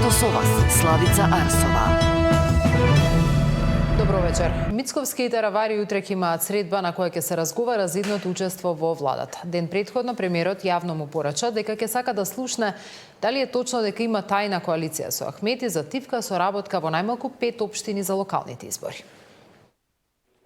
Марто Совас, Славица Арсова. Добро вечер. Мицковски и Таравари утре ќе имаат средба на која ќе се разговара за идното учество во владата. Ден предходно премиерот јавно му порача дека ќе сака да слушне дали е точно дека има тајна коалиција со Ахмети за тивка соработка во најмалку 5 општини за локалните избори.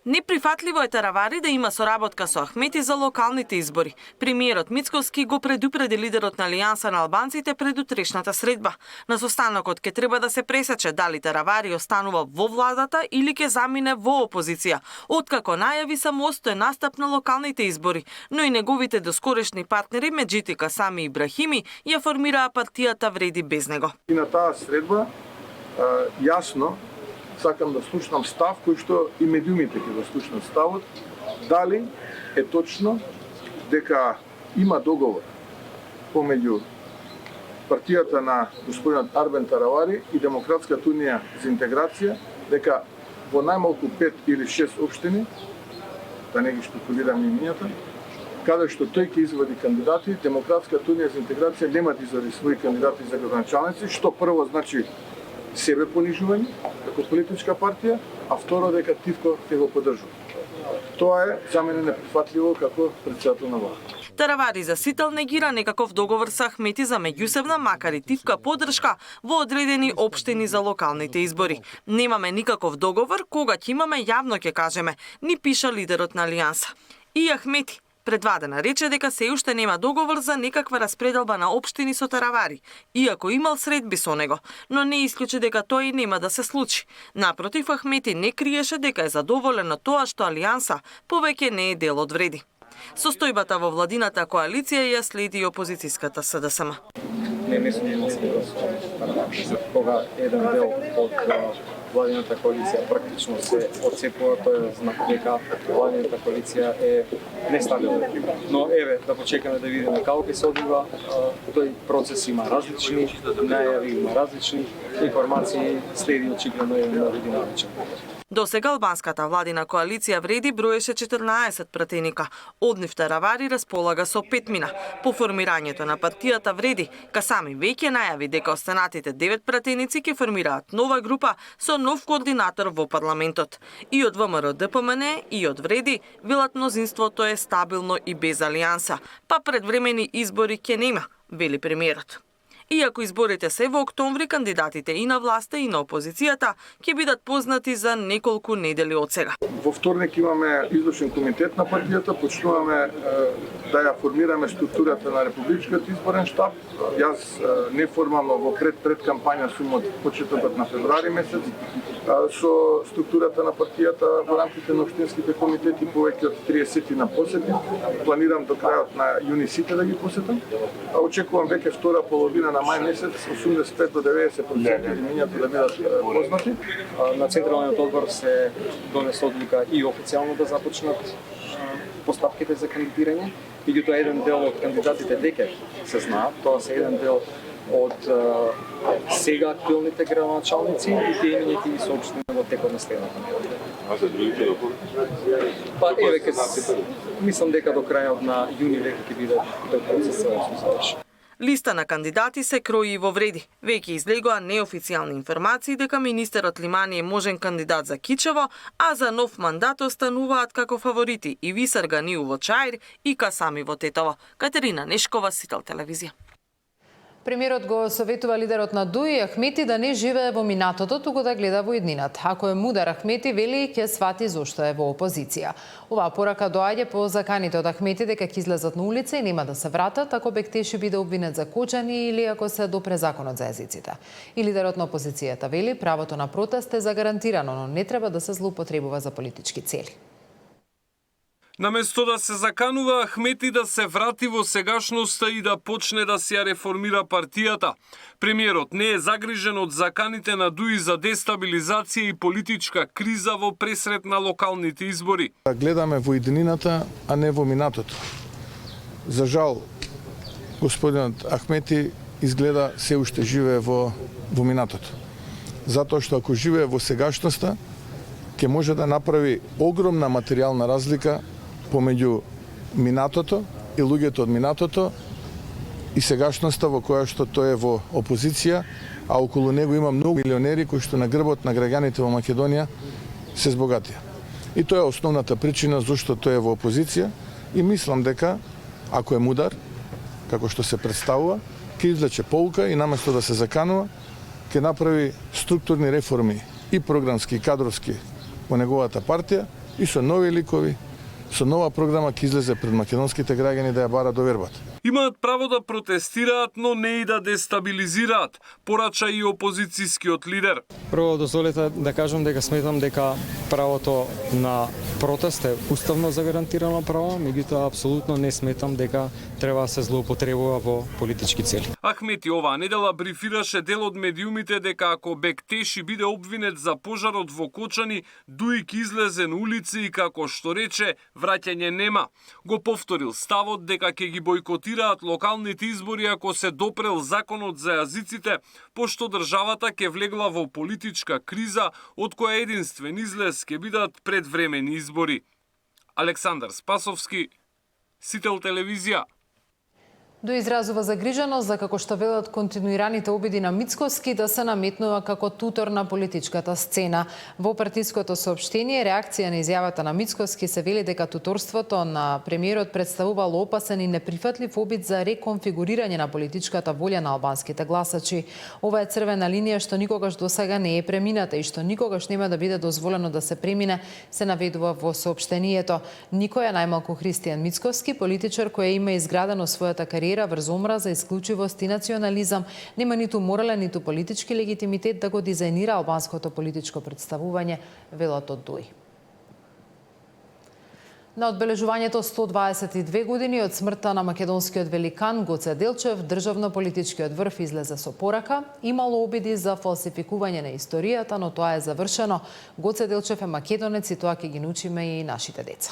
Неприфатливо е Таравари да има соработка со Ахмети за локалните избори. Премиерот Мицковски го предупреди лидерот на Алијанса на албанците пред утрешната средба. На состанокот ќе треба да се пресече дали Таравари останува во владата или ќе замине во опозиција, откако најави самостоен настап на локалните избори, но и неговите доскорешни партнери Меджити Касами и Ибрахими ја формираа партијата Вреди без него. И на таа средба јасно сакам да слушнам став кој што и медиумите ќе го слушнат ставот, дали е точно дека има договор помеѓу партијата на господинот Арбен Таравари и Демократската унија за интеграција, дека во најмалку 5 или 6 општини, да не ги шпекулирам имињата, каде што тој ќе извади кандидати, Демократската унија за интеграција нема да извади своји кандидати за градоначалници, што прво значи себе понижување како политичка партија, а второ дека Тивко ќе го поддржува. Тоа е за мене неприфатливо како претседател на влада. Таравари за сител негира некаков договор со Ахмети за меѓусебна, макар и тивка поддршка во одредени општини за локалните избори. Немаме никаков договор, кога ќе имаме јавно ќе кажеме, ни пиша лидерот на Алијанса. И Ахмети предвадена рече дека се уште нема договор за некаква распределба на општини со Таравари, иако имал средби со него, но не исклучи дека тој нема да се случи. Напротив, Ахмети не криеше дека е задоволен од тоа што Алијанса повеќе не е дел од Вреди. Состојбата во владината коалиција ја следи и опозицијската СДСМ. Не мислам кога еден дел од владината коалиција практично се отцепува, тој е знак дека владината коалиција е нестабилна. Но еве, да почекаме да видиме како ќе се одвива, тој процес има различни најави, има различни информации, следи очигледно еден динамичен. До сега албанската владина коалиција Вреди броеше 14 пратеника. Од нив Таравари располага со 5 мина. По формирањето на партијата Вреди, Касами веќе најави дека останатите 9 пратеници ќе формираат нова група со нов координатор во парламентот. И од ВМРО ДПМН и од Вреди велат мнозинството е стабилно и без Алијанса, па предвремени избори ќе нема, вели премиерот. Иако изборите се во октомври, кандидатите и на власта и на опозицијата ќе бидат познати за неколку недели од сега. Во вторник имаме извршен комитет на партијата, почнуваме да ја формираме структурата на Републичкиот изборен штаб. Јас неформално во пред кампања сум од почетокот на февруари месец со структурата на партијата во рамките на општинските комитети, повеќе од 30 на посети. Планирам до крајот на јуни сите да ги посетам. Очекувам веќе втора половина на мај месец 85 до 90% имињата да бидат познати. На Централниот одбор се донесе одлука и официјално да започнат постапките за кандидирање. Меѓутоа еден дел од кандидатите веќе се знаат, тоа се еден дел од сега актуелните градоначалници и тие имиња ќе ги соопштиме во текот на следната недела. А за другите договори? Па еве мислам дека до крајот на јуни веќе ќе биде тој процес целосно завршен. Листа на кандидати се крои во Вреди. Веќе излегоа неофицијални информации дека министерот Лимани е можен кандидат за Кичево, а за нов мандат остануваат како фаворити и Висар Ганиу во Чаир и Касами во Тетово. Катерина Нешкова, Сител телевизија. Премиерот го советува лидерот на ДУИ Ахмети да не живее во минатото, туку да гледа во иднината. Ако е мудар Ахмети, вели ќе свати зошто е во опозиција. Оваа порака доаѓа по заканите од Ахмети дека ќе излезат на улица и нема да се вратат ако Бектеши биде обвинет за кочани или ако се допре законот за езиците. И лидерот на опозицијата вели правото на протест е загарантирано, но не треба да се злоупотребува за политички цели. Наместо да се заканува Ахмети да се врати во сегашноста и да почне да се реформира партијата, премиерот не е загрижен од заканите на ДУИ за дестабилизација и политичка криза во пресрет на локалните избори. Гледаме во иднината, а не во минатото. За жал, господинот Ахмети изгледа се уште живее во минатото. Затоа што ако живее во сегашноста, ќе може да направи огромна материјална разлика помеѓу минатото и луѓето од минатото и сегашноста во која што тој е во опозиција, а околу него има многу милионери кои што на грбот на граѓаните во Македонија се збогатија. И тоа е основната причина зашто тој е во опозиција и мислам дека ако е мудар, како што се представува, ќе извлече поука и наместо да се заканува, ќе направи структурни реформи и програмски и кадровски во неговата партија и со нови ликови, со нова програма ќе излезе пред македонските граѓани да ја бара довербата. Имаат право да протестираат, но не и да дестабилизираат, порача и опозицијскиот лидер. Прво дозволете да кажам дека сметам дека правото на протест е уставно загарантирано право, меѓутоа апсолутно не сметам дека треба да се злоупотребува во политички цели. Ахмети оваа недела брифираше дел од медиумите дека ако Бектеши биде обвинет за пожарот во Кочани, Дуик излезе на улици и како што рече, враќање нема. Го повторил ставот дека ќе ги бойкотираат локалните избори ако се допрел законот за јазиците, пошто државата ќе влегла во политичка криза од која единствен излез ќе бидат предвремени избори. Александар Спасовски, Сител телевизија. До изразува загриженост за како што велат континуираните обиди на Мицкоски да се наметнува како тутор на политичката сцена. Во партиското соопштение реакција на изјавата на Мицкоски се вели дека туторството на премиерот представувало опасен и неприфатлив обид за реконфигурирање на политичката волја на албанските гласачи. Ова е црвена линија што никогаш досега не е премината и што никогаш нема да биде дозволено да се премине, се наведува во соопштението. Никој, најмалку Христијан Мицкоски, политичар кој има изградено својата кариера врз омраза, исклучивост и национализам, нема ниту морален, ниту политички легитимитет да го дизајнира албанското политичко представување, велат од ДУИ. На одбележувањето 122 години од смртта на македонскиот великан Гоце Делчев, државно-политичкиот врв излезе со порака. Имало обиди за фалсификување на историјата, но тоа е завршено. Гоце Делчев е македонец и тоа ќе ги научиме и нашите деца.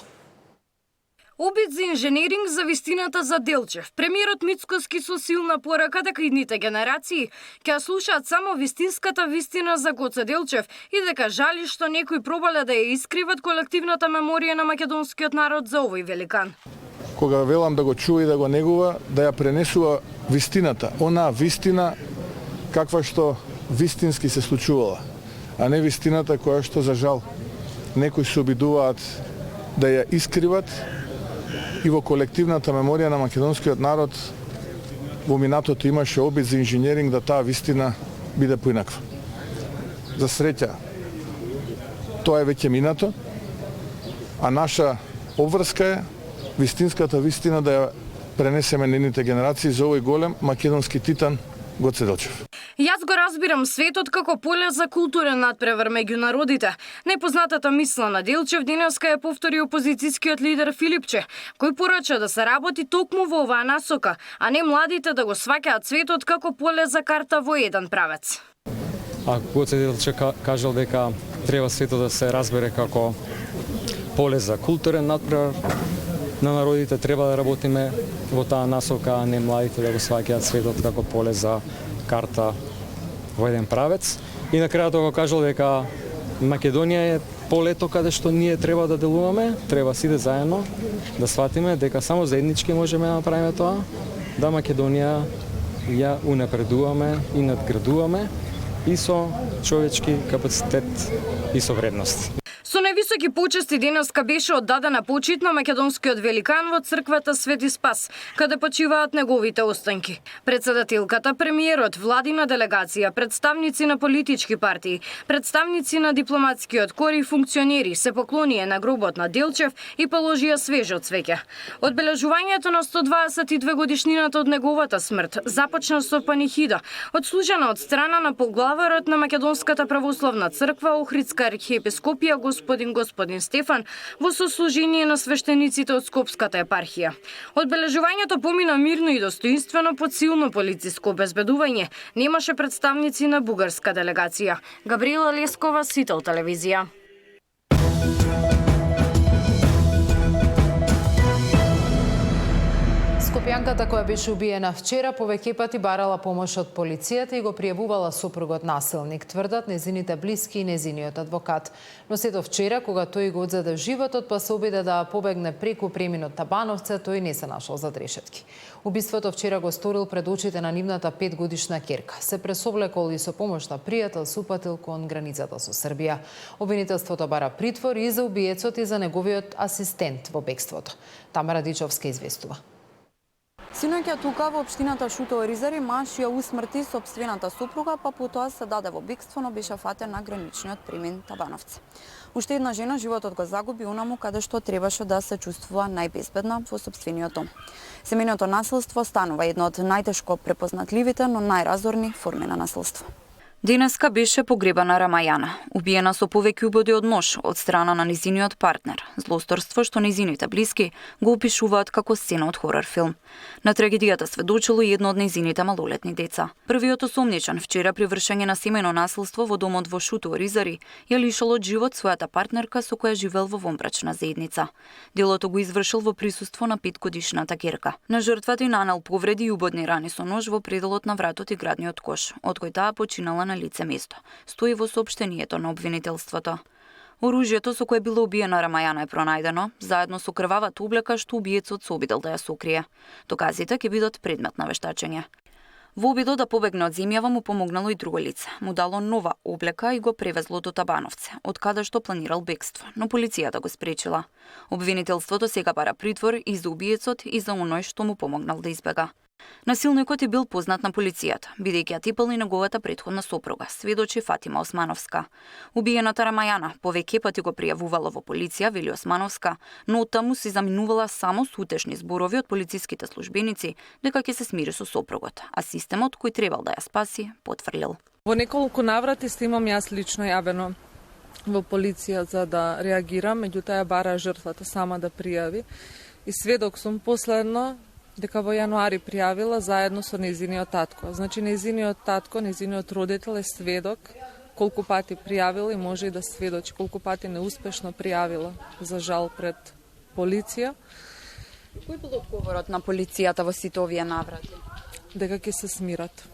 Обид за инженеринг за вистината за Делчев. Премиерот Мицкоски со силна порака дека идните генерации ќе слушаат само вистинската вистина за Гоце Делчев и дека жали што некои пробале да ја искриват колективната меморија на македонскиот народ за овој великан. Кога велам да го чува и да го негува, да ја пренесува вистината, онаа вистина каква што вистински се случувала, а не вистината која што за жал некои се обидуваат да ја искриват. И во колективната меморија на македонскиот народ во минатото имаше обид за инженеринг да таа вистина биде поинаква. За среќа, тоа е веќе минато, а наша обврска е вистинската вистина да ја пренесеме на нивните генерации за овој голем македонски титан Гоце Делчев. Јас го разбирам светот како поле за културен надпревар меѓу народите. Непознатата мисла на Делчев денеска ја повтори опозицијскиот лидер Филипче, кој порача да се работи токму во оваа насока, а не младите да го сваќаат светот како поле за карта во еден правец. А Гоце Делчев кажал дека треба светот да се разбере како поле за културен надпревар на народите, треба да работиме во таа насока, а не младите да го сваќаат светот како поле за карта во еден правец. И на крајот го кажал дека Македонија е полето каде што ние треба да делуваме, треба сите заедно да сватиме дека само заеднички можеме да направиме тоа, да Македонија ја унапредуваме и надградуваме и со човечки капацитет и со вредности. Со највисоки почести денеска беше оддадена почит на македонскиот великан во црквата Свети Спас, каде почиваат неговите останки. Председателката, премиерот, владина делегација, представници на политички партии, представници на дипломатскиот кор и функционери се поклонија на гробот на Делчев и положија свежо цвеќе. Одбележувањето на 122 годишнината од неговата смрт започна со панихида, отслужена од страна на поглаварот на Македонската православна црква, Охридска архиепископија господин Стефан, во сослужение на свештениците од Скопската епархија. Одбележувањето помина мирно и достоинствено под силно полициско обезбедување. Немаше представници на бугарска делегација. Габриела Лескова, Сител телевизија. Скопјанката која беше убиена вчера повеќе пати барала помош од полицијата и го пријавувала сопругот насилник, тврдат незините блиски и незиниот адвокат. Но сето вчера, кога тој го одзеде животот, па се обиде да побегне преку преминот Табановце, тој не се нашол зад решетки. Убиството вчера го сторил пред очите на нивната 5-годишна керка. Се пресовлекол и со помош на пријател се упатил кон границата со Србија. Обвинителството бара притвор и за убиецот и за неговиот асистент во бегството. Тамара Дичовска известува. Синоќа тука во општината Шутово-Ризари маж ја усмрти сопствената сопруга, па потоа се даде во бегство, но беше фатен на граничниот премин Табановци. Уште една жена животот го загуби онаму каде што требаше да се чувствува најбезбедна во сопствениот дом. Семејното насилство станува една од најтешко препознатливите, но најразорни форми на насилство. Денеска беше погребана Рамајана, убиена со повеќе убоди од нож од страна на незиниот партнер. Злосторство што незините блиски го опишуваат како сцена од хорор филм. На трагедијата сведочило и едно од незините малолетни деца. Првиот осомничен вчера при вршење на семејно насилство во домот во Шутово-Ризари ја лишал од живот својата партнерка со која живел во вонбрачна заедница. Делото го извршил во присуство на 5-годишната керка. На жртвата и нанел повреди и убодни рани со нож во пределот на вратот и градниот кош, од кој таа починала на лице место. Стои во соопштението на обвинителството. Оружјето со кое било убиена Рамајана е пронајдено, заедно со крвавата облека што убиецот се обидел да ја сокрие. Доказите ќе бидат предмет на вештачење. Во обидот да побегне од земјава му помогнало и друго лице. Му дало нова облека и го превезло до Табановце, од каде што планирал бегство, но полицијата го спречила. Обвинителството сега бара притвор и за убиецот и за оној што му помогнал да избега. Насилникот е бил познат на полицијата, бидејќи ја типал и неговата претходна сопруга, сведочи Фатима Османовска. Убиената Рамајана повеќе пати го пријавувала во полиција, вели Османовска, но оттаму се заминувала само со утешни зборови од полициските службеници дека ќе се смири со сопругот, а системот кој требал да ја спаси потврлил. Во неколку наврати снимам јас лично јавено во полиција за да реагирам, меѓутоа ја бара жртвата сама да пријави и сведок сум последно дека во јануари пријавила заедно со незиниот татко. Значи незиниот татко, незиниот родител е сведок колку пати пријавила и може и да сведочи колку пати неуспешно пријавила, за жал пред полиција. Кој бил одговорот на полицијата во сите овие наврати? Дека ќе се смират.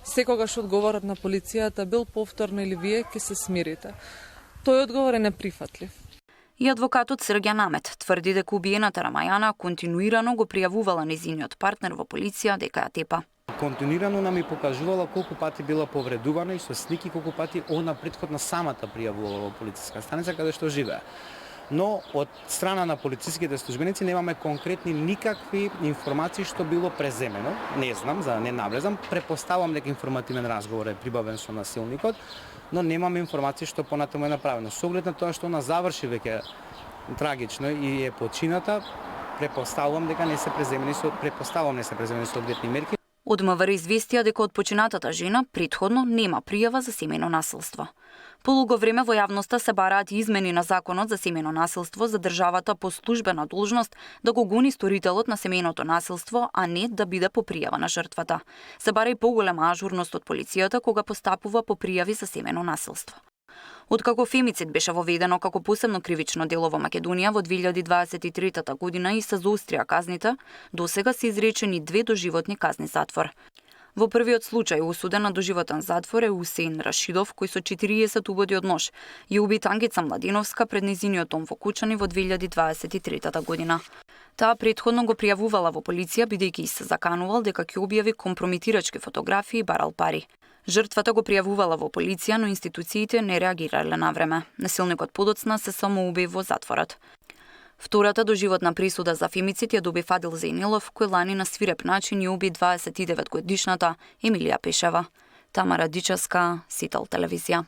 Секогаш одговорот на полицијата бил повторно или вие ќе се смирите. Тој одговор е неприфатлив. И адвокатот Срѓан Амет тврди дека убиената Рамајана континуирано го пријавувала незиниот партнер во полиција дека ја тепа. Континуирано нам и покажувала колку пати била повредувана и со слики колку пати она претходна самата пријавувала во полициска станица каде што живее. Но од страна на полициските службеници немаме конкретни никакви информации што било преземено. Не знам, за да не навлезам, препоставам дека информативен разговор е прибавен со насилникот, но немам информации што понатаму е направено. Со оглед на тоа што она заврши веќе трагично и е почината, препоставувам дека не се преземени соодветни мерки. Од МВР известија дека од починатата жена претходно нема пријава за семејно насилство. Полуго време во јавноста се бараат измени на законот за семејно насилство за државата по службена должност да го гони сторителот на семејното насилство, а не да биде по пријава на жртвата. Се бара и поголема ажурност од полицијата кога постапува по пријави за семејно насилство. Откако фемицид беше воведено како посебно кривично дело во Македонија во 2023 година и се заострија казните, досега се изречени 2 доживотни казни затвор. Во првиот случај осуден на доживотен затвор е Усеин Рашидов, кој со 40 убоди од нож ја уби Ангица Младеновска пред незиниот дом во Кучани во 2023 година. Таа претходно го пријавувала во полиција бидејќи се заканувал дека ќе објави компрометирачки фотографии и барал пари. Жртвата го пријавувала во полиција, но институциите не реагирале на време. Насилникот подоцна се самоуби во затворот. Втората доживотна присуда за фемицид ја доби Фадил Зенилов, кој лани на свиреп начин ја уби 29-годишната Емилија Пешева. Тамара Дичевска, Сител телевизија.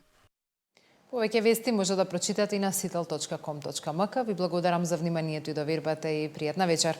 Повеќе вести може да прочитате и на sitel.com.mk. Ви благодарам за вниманието и довербата и пријатна вечер.